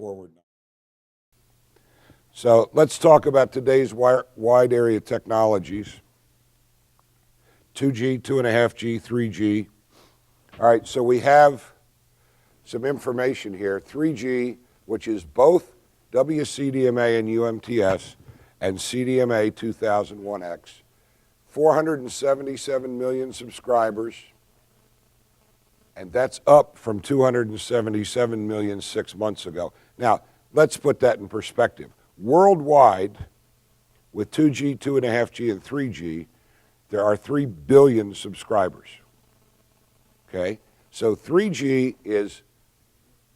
forward. So let's talk about today's wide area technologies. 2G, 2.5G, 3G. All right, so we have some information here. 3G, which is both WCDMA and UMTS, and CDMA 2001X. 477 million subscribers, and that's up from 277 million 6 months ago. Now, let's put that in perspective. Worldwide, with 2G, 2.5G, and 3G, there are 3 billion subscribers. Okay? So 3G is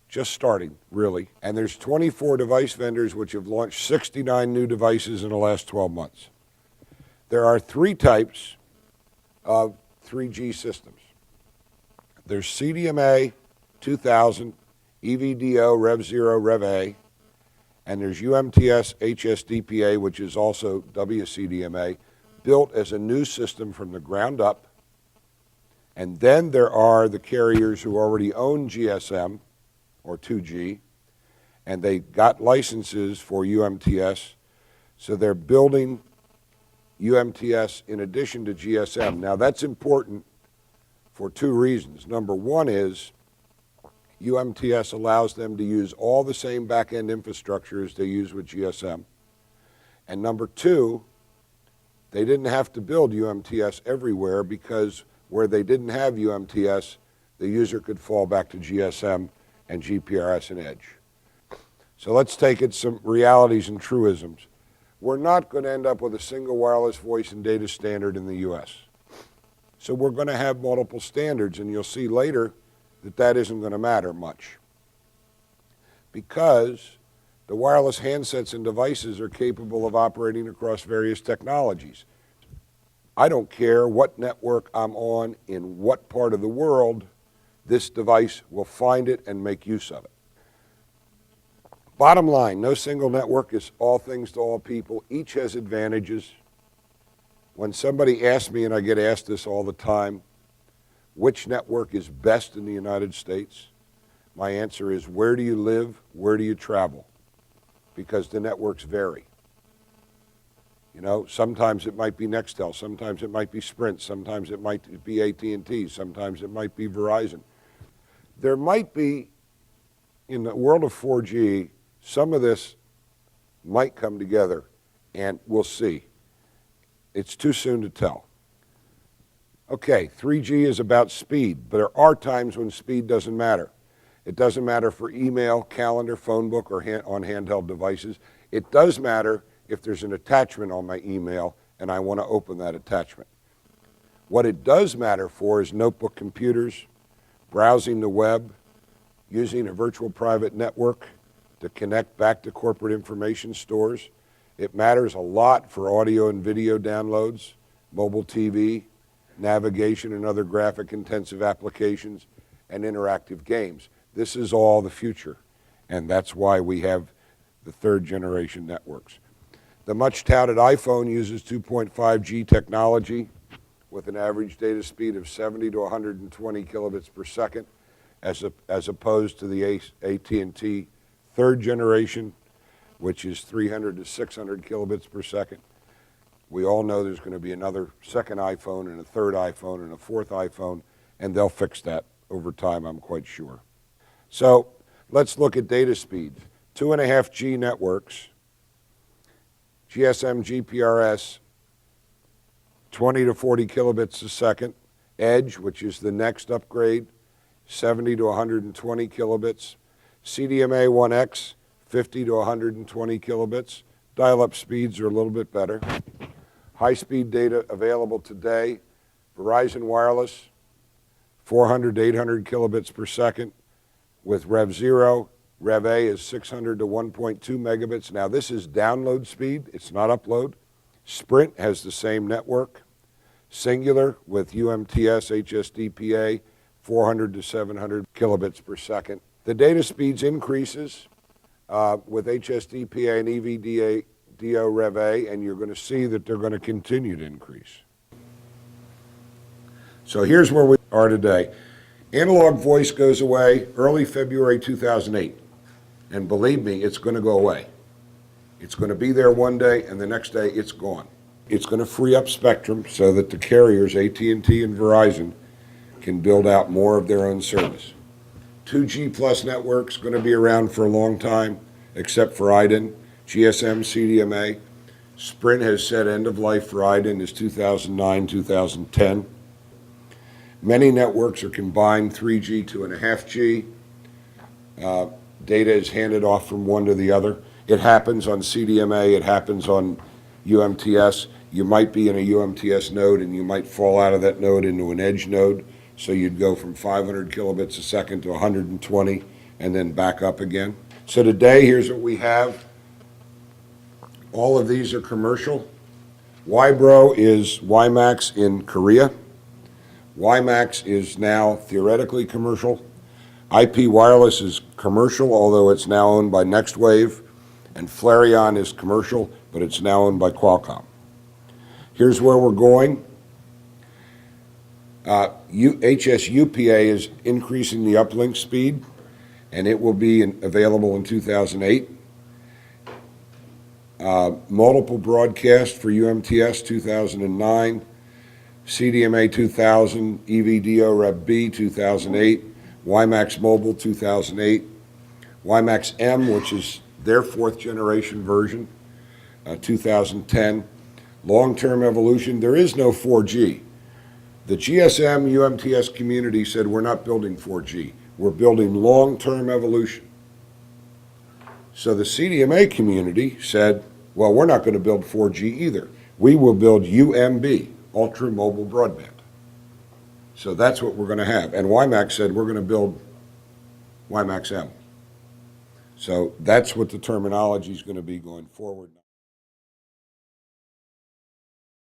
just starting, really. And there's 24 device vendors which have launched 69 new devices in the last 12 months. There are 3 types of 3G systems. There's CDMA 2000, EVDO, Rev 0, Rev A, and there's UMTS HSDPA, which is also WCDMA, built as a new system from the ground up. And then there are the carriers who already own GSM, or 2G, and they got licenses for UMTS, so they're building UMTS in addition to GSM. Now that's important for 2 reasons. Number 1 is UMTS allows them to use all the same back-end infrastructure as they use with GSM. And number 2, they didn't have to build UMTS everywhere, because where they didn't have UMTS, the user could fall back to GSM and GPRS and Edge. So let's take it some realities and truisms. We're not going to end up with a single wireless voice and data standard in the US. So we're going to have multiple standards, and you'll see later that that isn't going to matter much, because the wireless handsets and devices are capable of operating across various technologies. I don't care what network I'm on in what part of the world, this device will find it and make use of it. Bottom line, no single network is all things to all people. Each has advantages. When somebody asks me, and I get asked this all the time, which network is best in the United States? My answer is, where do you live? Where do you travel? Because the networks vary. You know, sometimes it might be Nextel, sometimes it might be Sprint, sometimes it might be AT&T, sometimes it might be Verizon. There might be, in the world of 4G, some of this might come together, and we'll see. It's too soon to tell. Okay, 3G is about speed, but there are times when speed doesn't matter. It doesn't matter for email, calendar, phone book, or on handheld devices. It does matter if there's an attachment on my email and I want to open that attachment. What it does matter for is notebook computers, browsing the web, using a virtual private network to connect back to corporate information stores. It matters a lot for audio and video downloads, mobile TV, navigation and other graphic-intensive applications, and interactive games. This is all the future, and that's why we have the 3rd generation networks. The much-touted iPhone uses 2.5G technology with an average data speed of 70 to 120 kilobits per second, as opposed to the AT&T 3rd generation, which is 300 to 600 kilobits per second. We all know there's going to be another 2nd iPhone and a 3rd iPhone and a 4th iPhone, and they'll fix that over time, I'm quite sure. So let's look at data speeds. 2.5G networks, GSM, GPRS, 20 to 40 kilobits a second. Edge, which is the next upgrade, 70 to 120 kilobits. CDMA 1X, 50 to 120 kilobits. Dial-up speeds are a little bit better. High-speed data available today, Verizon Wireless, 400 to 800 kilobits per second with Rev 0. Rev A is 600 to 1.2 megabits. Now this is download speed, it's not upload. Sprint has the same network. Singular with UMTS HSDPA, 400 to 700 kilobits per second. The data speeds increases with HSDPA and EVDO Rev A, and you're going to see that they're going to continue to increase. So here's where we are today. Analog voice goes away early February 2008. And believe me, it's going to go away. It's going to be there one day, and the next day it's gone. It's going to free up spectrum so that the carriers, AT&T and Verizon, can build out more of their own service. 2G plus networks going to be around for a long time, except for IDEN, GSM, CDMA. Sprint has said end of life for IDEN is 2009, 2010. Many networks are combined 3G, 2.5G. Data is handed off from one to the other. It happens on CDMA, it happens on UMTS. You might be in a UMTS node and you might fall out of that node into an edge node. So you'd go from 500 kilobits a second to 120 and then back up again. So today, here's what we have. All of these are commercial. Wybro is WiMAX in Korea. WiMAX is now theoretically commercial. IP Wireless is commercial, although it's now owned by NextWave. And Flareon is commercial, but it's now owned by Qualcomm. Here's where we're going. HSUPA is increasing the uplink speed, and it will be available in 2008. Multiple broadcast for UMTS 2009, CDMA 2000, EVDO Rev B 2008, WiMAX Mobile 2008, WiMAX M, which is their fourth generation version, 2010. Long-term evolution, there is no 4G. The GSM UMTS community said we're not building 4G, we're building long-term evolution. So the CDMA community said, well, we're not going to build 4G either. We will build UMB, Ultra Mobile Broadband. So that's what we're going to have. And WiMAX said we're going to build WiMAX M. So that's what the terminology is going to be going forward.